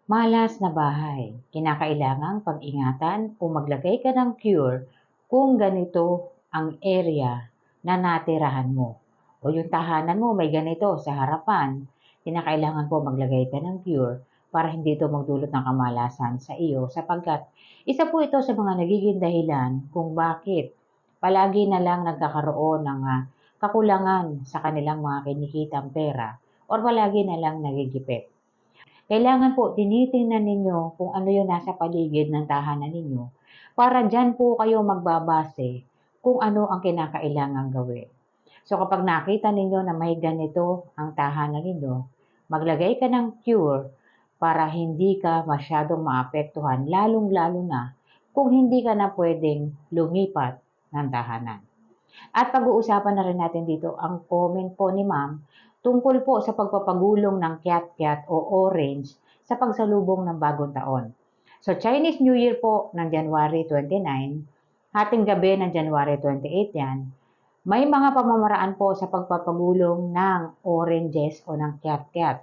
Malas na bahay, kinakailangang pag-ingatan o maglagay ka ng cure kung ganito ang area na natirahan mo. O yung tahanan mo may ganito sa harapan, kinakailangan po maglagay ka ng cure para hindi ito magdulot ng kamalasan sa iyo sapagkat isa po ito sa mga nagiging dahilan kung bakit palagi na lang nagkakaroon ng kakulangan sa kanilang mga kinikitang pera or palagi na lang nagigipit. Kailangan po tinitingnan ninyo kung ano yung nasa paligid ng tahanan ninyo para diyan po kayo magbabase kung ano ang kinakailangang gawin. So kapag nakita ninyo na may ganito ang tahanan ninyo, maglagay ka ng cure para hindi ka masyadong maapektuhan, lalong-lalo na kung hindi ka na pwedeng lumipat ng tahanan. At pag-uusapan na rin natin dito ang comment po ni Ma'am tungkol po sa pagpapagulong ng kiat-kiat o orange sa pagsalubong ng bagong taon. So Chinese New Year po ng January 29, hating gabi ng January 28 yan, may mga pamamaraan po sa pagpapagulong ng oranges o ng kiat-kiat.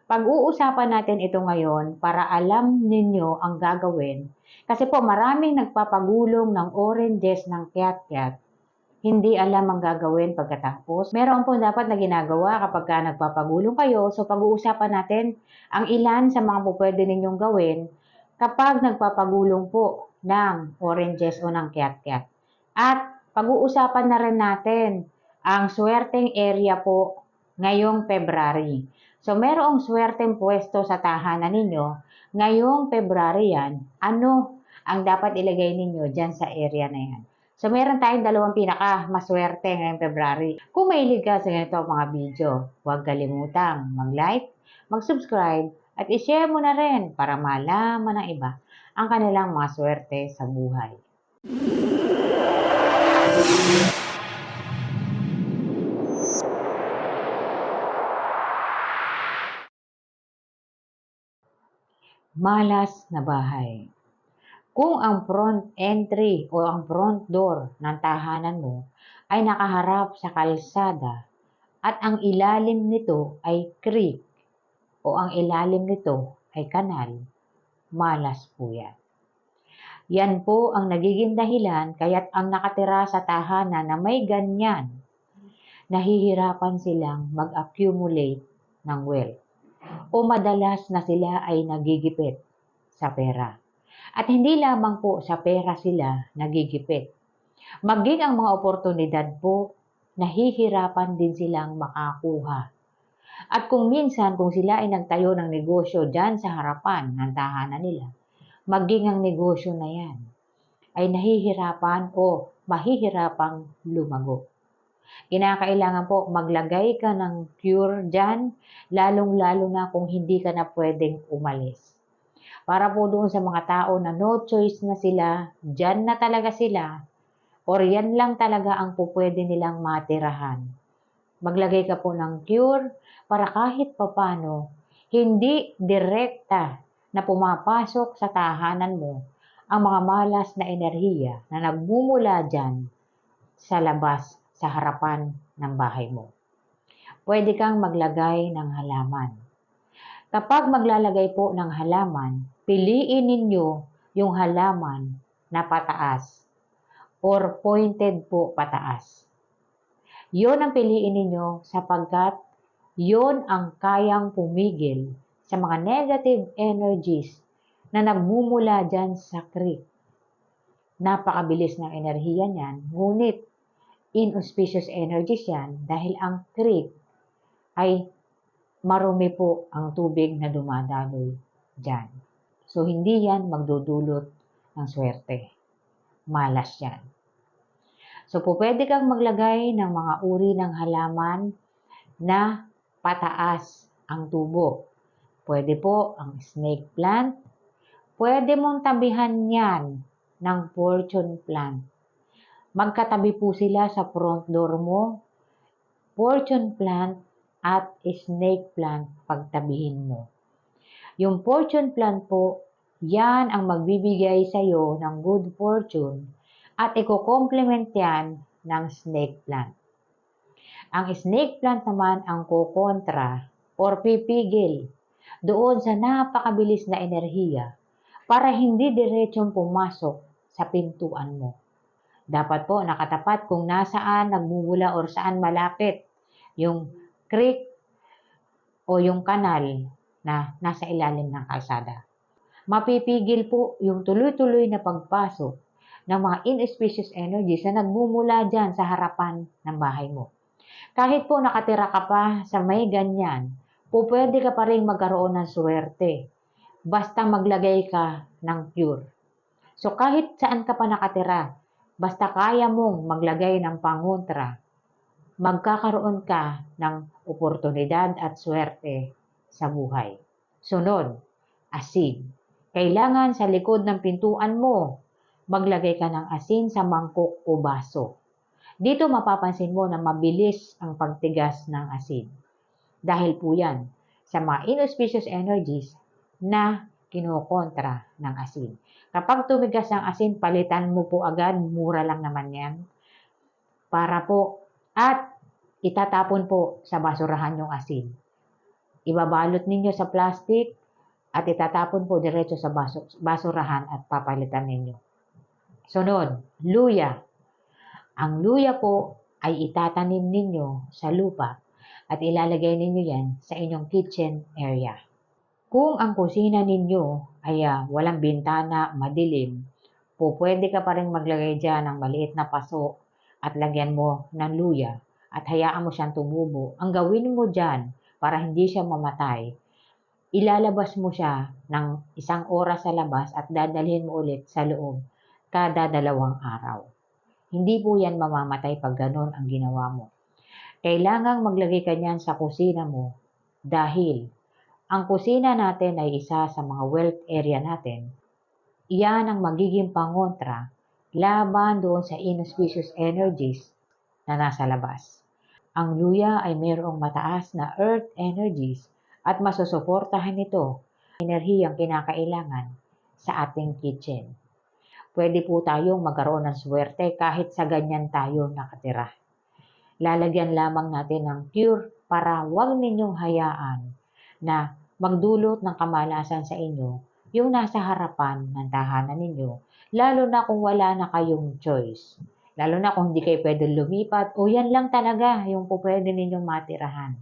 Pag-uusapan natin ito ngayon para alam ninyo ang gagawin kasi po maraming nagpapagulong ng oranges ng kiat-kiat hindi alam ang gagawin pagkatapos. Meron po dapat na ginagawa kapag nagpapagulong kayo. So pag-uusapan natin ang ilan sa mga pwede ninyong gawin kapag nagpapagulong po ng oranges o ng kiat-kiat. At pag-uusapan na rin natin ang swerteng area po ngayong February. So merong swerteng pwesto sa tahanan ninyo ngayong February yan. Ano ang dapat ilagay ninyo dyan sa area na yan? So, meron tayong dalawang pinaka-maswerte ngayong February. Kung mahilig ka sa ganito mga video, huwag kalimutang mag-like, mag-subscribe, at i-share mo na rin para malaman ng iba ang kanilang mga swerte sa buhay. Malas na bahay. Kung ang front entry o ang front door ng tahanan mo ay nakaharap sa kalsada at ang ilalim nito ay creek o ang ilalim nito ay kanal, malas po yan. Yan po ang nagiging dahilan kaya't ang nakatira sa tahanan na may ganyan, nahihirapan silang mag-accumulate ng wealth o madalas na sila ay nagigipit sa pera. At hindi lamang po sa pera sila nagigipit. Maging ang mga oportunidad po, nahihirapan din silang makakuha. At kung minsan, kung sila ay nagtayo ng negosyo dyan sa harapan ng tahanan nila, maging ang negosyo na yan ay nahihirapan o mahihirapang lumago. Kinakailangan po maglagay ka ng cure dyan, lalong-lalo na kung hindi ka na pwedeng umalis. Para po doon sa mga tao na no choice na sila, dyan na talaga sila, or yan lang talaga ang pupwede nilang matirahan. Maglagay ka po ng cure para kahit papano, hindi direkta na pumapasok sa tahanan mo ang mga malas na enerhiya na nagmumula dyan sa labas, sa harapan ng bahay mo. Pwede kang maglagay ng halaman. Kapag maglalagay po ng halaman, piliin ninyo yung halaman na pataas or pointed po pataas. Yon ang piliin ninyo sapagkat yon ang kayang pumigil sa mga negative energies na nagmumula dyan sa creek. Napakabilis ng enerhiya niyan, ngunit inauspicious energies yan dahil ang creek ay marumi po ang tubig na dumadaloy dyan. So, hindi yan magdudulot ng swerte. Malas yan. So, pwede kang maglagay ng mga uri ng halaman na pataas ang tubo. Pwede po ang snake plant. Pwede mong tabihan yan ng fortune plant. Magkatabi po sila sa front door mo. Fortune plant at snake plant pagtabihin mo. Yung fortune plant po, yan ang magbibigay sa iyo ng good fortune at iko-complement yan ng snake plant. Ang snake plant naman ang kukontra or pipigil doon sa napakabilis na enerhiya para hindi diretsong pumasok sa pintuan mo. Dapat po nakatapat kung nasaan nagmumula or saan malapit yung creek o yung kanal na nasa ilalim ng kalsada. Mapipigil po yung tuloy-tuloy na pagpasok ng mga inauspicious energies na nagmumula dyan sa harapan ng bahay mo. Kahit po nakatira ka pa sa may ganyan, po pwede ka pa rin magkaroon ng swerte. Basta maglagay ka ng cure. So kahit saan ka pa nakatira, basta kaya mong maglagay ng pangontra, magkakaroon ka ng oportunidad at swerte sa buhay. Sunod, asin. Kailangan sa likod ng pintuan mo, maglagay ka ng asin sa mangkok o baso. Dito mapapansin mo na mabilis ang pagtigas ng asin. Dahil po yan sa mga inauspicious energies na kinokontra ng asin. Kapag tumigas ang asin, palitan mo po agad, mura lang naman yan. Para po, at itatapon po sa basurahan yung asin. Ibabalot ninyo sa plastic at itatapon po diretso sa basurahan at papalitan ninyo. Sunod, luya. Ang luya po ay itatanim ninyo sa lupa at ilalagay ninyo yan sa inyong kitchen area. Kung ang kusina ninyo ay walang bintana, madilim, po pwede ka pa rin maglagay dyan ng maliit na paso at lagyan mo ng luya at hayaan mo siyang tumubo. Ang gawin mo dyan para hindi siya mamatay, ilalabas mo siya ng 1 oras sa labas at dadalhin mo ulit sa loob kada 2 araw. Hindi po yan mamamatay pag ganun ang ginawa mo. Kailangang maglagay ka niyan sa kusina mo dahil ang kusina natin ay isa sa mga wealth area natin. Iyan ang magiging pangontra laban doon sa inauspicious energies na nasa labas. Ang luya ay mayroong mataas na earth energies at masusuportahan nito ang enerhiyang kinakailangan sa ating kitchen. Pwede po tayong magkaroon ng swerte kahit sa ganyan tayo nakatira. Lalagyan lamang natin ng cure para huwag ninyong hayaan na magdulot ng kamalasan sa inyo yung nasa harapan ng tahanan ninyo, lalo na kung wala na kayong choice. Lalo na kung hindi kayo pwede lumipat o yan lang talaga yung po pwede ninyong matirahan.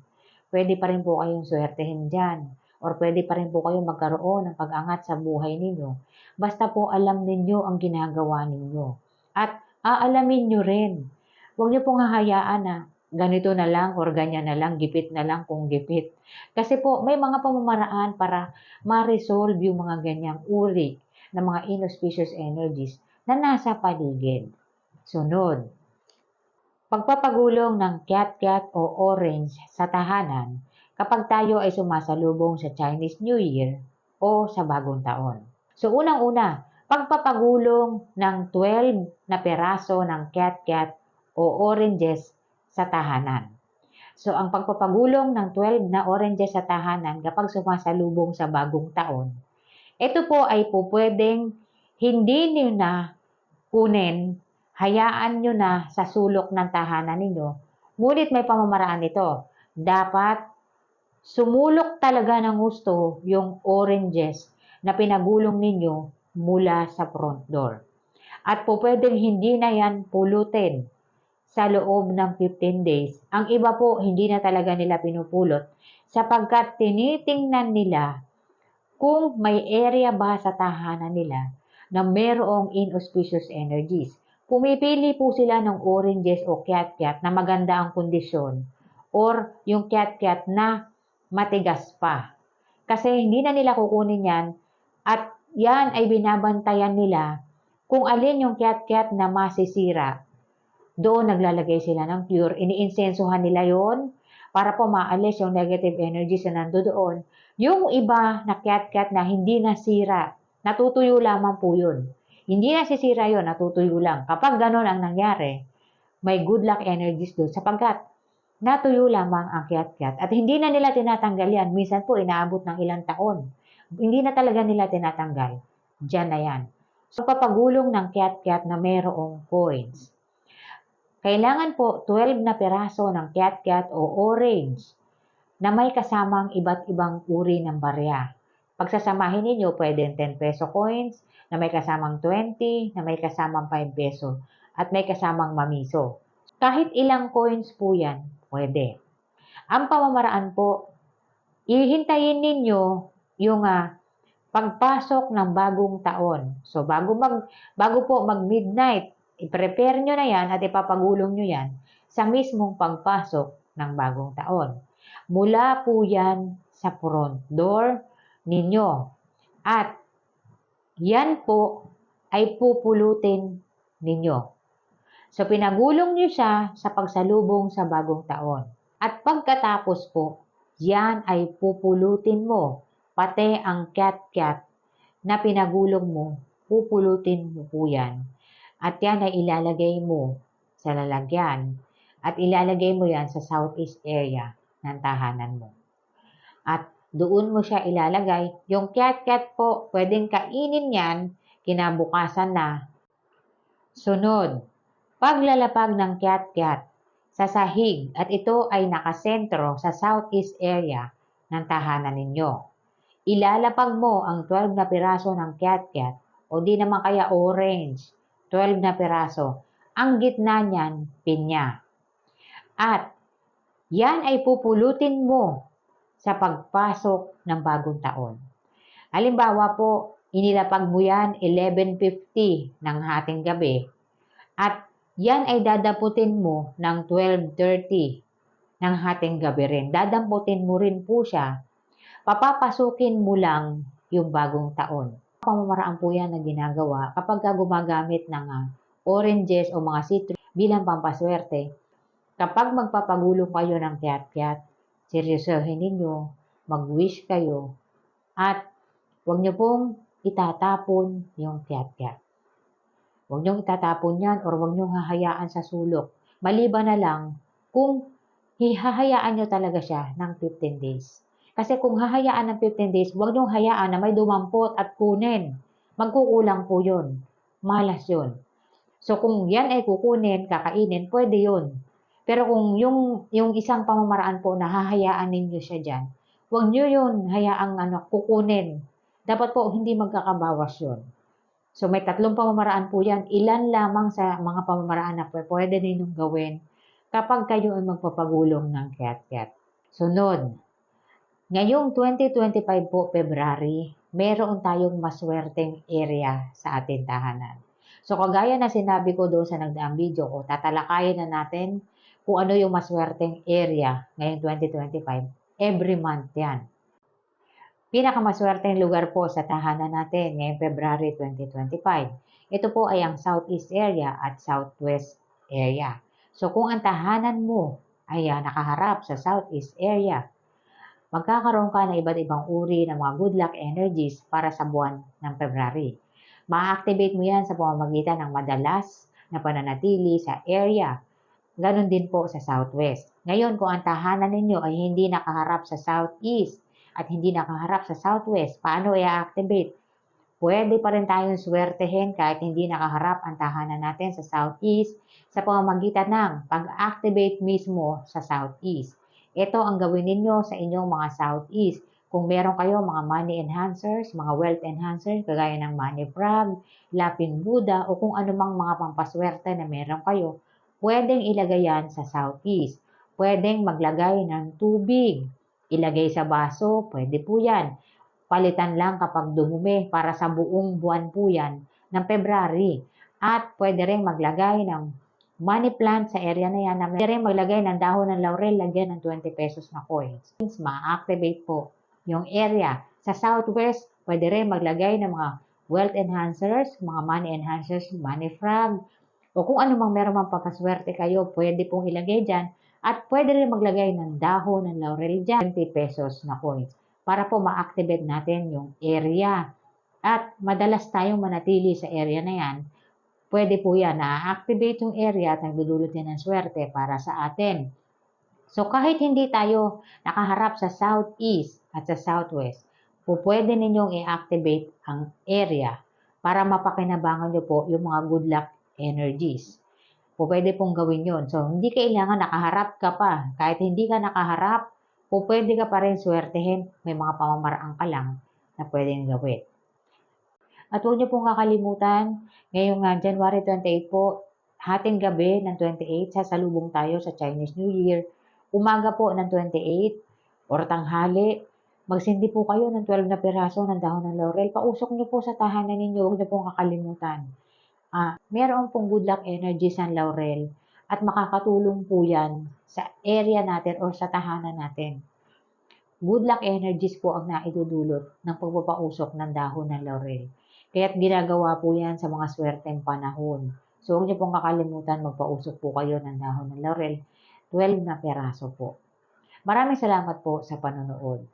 Pwede pa rin po kayong swertehin dyan or pwede pa rin po kayong magkaroon ng pag-angat sa buhay ninyo. Basta po alam ninyo ang ginagawa ninyo. At aalamin nyo rin. Huwag nyo pong hahayaan na ganito na lang or ganyan na lang, gipit na lang kung gipit. Kasi po may mga pamamaraan para ma-resolve yung mga ganyang uri ng mga inauspicious energies na nasa paligid. Sunod, pagpapagulong ng kiat-kiat o orange sa tahanan kapag tayo ay sumasalubong sa Chinese New Year o sa bagong taon. So unang-una, pagpapagulong ng 12 na peraso ng kiat-kiat o oranges sa tahanan. So ang pagpapagulong ng 12 na oranges sa tahanan kapag sumasalubong sa bagong taon, ito po ay po pwedeng hindi niyo na kunin, hayaan nyo na sa sulok ng tahanan ninyo. Ngunit may pamamaraan ito. Dapat sumulok talaga ng gusto yung oranges na pinagulong ninyo mula sa front door. At po pwedeng hindi na yan pulutin sa loob ng 15 days. Ang iba po hindi na talaga nila pinupulot sapagkat tinitingnan nila kung may area ba sa tahanan nila na mayroong inauspicious energies. Pumipili po sila ng oranges o kiat-kiat na maganda ang kondisyon or yung kiat-kiat na matigas pa. Kasi hindi na nila kukunin yan at yan ay binabantayan nila kung alin yung kiat-kiat na masisira. Doon naglalagay sila ng cure, iniinsensuhan nila yon para po maalis yung negative energies na nandoon. Yung iba na kiat-kiat na hindi nasira, natutuyo lamang po yun. Hindi nasisira yun, natutuyo lang. Kapag ganon ang nangyari, may good luck energies doon sapagkat natuyo lamang ang kiat-kiat at hindi na nila tinatanggal yan. Minsan po inaabot ng ilang taon. Hindi na talaga nila tinatanggal. Diyan na yan. So, papagulong ng kiat-kiat na mayroong coins. Kailangan po 12 na peraso ng kiat-kiat o orange na may kasamang iba't ibang uri ng barya. Pagsasamahin ninyo, pwedeng 10 peso coins na may kasamang 20, na may kasamang 5 peso, at may kasamang mamiso. Kahit ilang coins po yan, pwede. Ang pamamaraan po, ihintayin ninyo yung pagpasok ng bagong taon. So, bago po mag-midnight, i-prepare nyo na yan at ipapagulong nyo yan sa mismong pagpasok ng bagong taon. Mula po yan sa front door ninyo. At yan po ay pupulutin ninyo. So, pinagulong nyo siya sa pagsalubong sa bagong taon. At pagkatapos po, yan ay pupulutin mo. Pati ang cat-cat na pinagulong mo, pupulutin mo po yan. At yan ay ilalagay mo sa lalagyan. At ilalagay mo yan sa southeast area ng tahanan mo. At doon mo siya ilalagay. Yung cat-cat po, pwedeng kainin yan kinabukasan na. Sunod, paglalapag ng cat-cat sa sahig at ito ay nakasentro sa southeast area ng tahanan ninyo. Ilalapag mo ang 12 na piraso ng cat-cat o di naman kaya orange, 12 na piraso. Ang gitna niyan, pinya. At yan ay pupulutin mo sa pagpasok ng bagong taon. Halimbawa po, inilapag mo yan 11:50 ng hating gabi at yan ay dadaputin mo ng 12:30 ng hating gabi rin. Dadamputin mo rin po siya. Papapasukin mo lang yung bagong taon. Pamamaraan po yan na ginagawa kapag gumagamit ng oranges o mga citrus bilang pampaswerte. Kapag magpapagulong kayo ng cat-cat, seryosohin ninyo, mag-wish kayo, at huwag nyo pong itatapon yung cat-cat. Huwag nyo itatapon yan or huwag nyo hahayaan sa sulok. Maliban na lang kung hihahayaan nyo talaga siya ng 15 days. Kasi kung hahayaan ng 15 days, huwag nyo hayaan na may dumampot at kunin. Magkukulang po yun. Malas yun. So kung yan ay kukunin, kakainin, pwede yun. Pero kung yung isang pamamaraan po na hahayaan ninyo siya dyan, huwag nyo yun hayaang kukunin. Dapat po hindi magkakabawas yun. So may 3 pamamaraan po yan. Ilan lamang sa mga pamamaraan na pwede ninyong gawin kapag kayo ay magpapagulong ng cat-cat. Sunod, ngayong 2025 po, February, meron tayong maswerteng area sa ating tahanan. So kagaya na sinabi ko doon sa nagdaang video ko, tatalakayin na natin kung ano yung maswerteng area ngayong 2025. Every month yan. Pinakamaswerteng lugar po sa tahanan natin ngayong February 2025. Ito po ay ang southeast area at southwest area. So kung ang tahanan mo ay nakaharap sa southeast area, magkakaroon ka ng iba't ibang uri ng mga good luck energies para sa buwan ng February. Ma-activate mo yan sa pamamagitan ng madalas na pananatili sa area. Ganon din po sa southwest. Ngayon, kung ang tahanan ninyo ay hindi nakaharap sa southeast at hindi nakaharap sa southwest, paano i-activate? Pwede pa rin tayong swertehin kahit hindi nakaharap ang tahanan natin sa southeast sa pamamagitan ng pag-activate mismo sa southeast. Ito ang gawin ninyo sa inyong mga southeast. Kung meron kayo mga money enhancers, mga wealth enhancers, kagaya ng money frog, lapin Buddha, o kung anumang mga pampaswerte na meron kayo, pwedeng ilagay yan sa southeast. Pwedeng maglagay ng tubig. Ilagay sa baso, pwede po yan. Palitan lang kapag dumumi para sa buong buwan po yan ng February. At pwede rin maglagay ng money plant sa area na yan. Pwede rin maglagay ng dahon ng laurel, lagyan ng 20 pesos na coins. Ma-activate po yung area. Sa southwest, pwede rin maglagay ng mga wealth enhancers, mga money enhancers, money frog, o kung ano mang meron mang papaswerte kayo, pwede pong ilagay dyan. At pwede rin maglagay ng dahon ng laurel dyan, 20 pesos na coins, para po ma-activate natin yung area. At madalas tayong manatili sa area na yan, pwede po yan na-activate yung area at nagdudulot yan ng swerte para sa atin. So kahit hindi tayo nakaharap sa southeast at sa southwest, po pwede ninyong i-activate ang area para mapakinabangan nyo po yung mga good luck energies. Po pwede pong gawin yon. So hindi kailangan nakaharap ka pa. Kahit hindi ka nakaharap, o pwede ka pa rin swertehin, may mga pamamaraan ka lang na pwedeng gawin. At huwag niyo pong kakalimutan, ngayong January 28 po, hating gabi ng 28, sasalubong tayo sa Chinese New Year. Umaga po ng 28 or tanghali, magsindi po kayo ng 12 na piraso ng dahon ng laurel. Pausok niyo po sa tahanan ninyo, huwag niyo pong kakalimutan. Meron pong good luck energies ang laurel at makakatulong po yan sa area natin or sa tahanan natin. Good luck energies po ang naidudulot ng pagpapausok ng dahon ng laurel. Kaya't ginagawa po yan sa mga swerteng panahon. So huwag niyo pong kakalimutan magpausok po kayo ng dahon ng laurel, 12 na peraso po. Maraming salamat po sa panonood.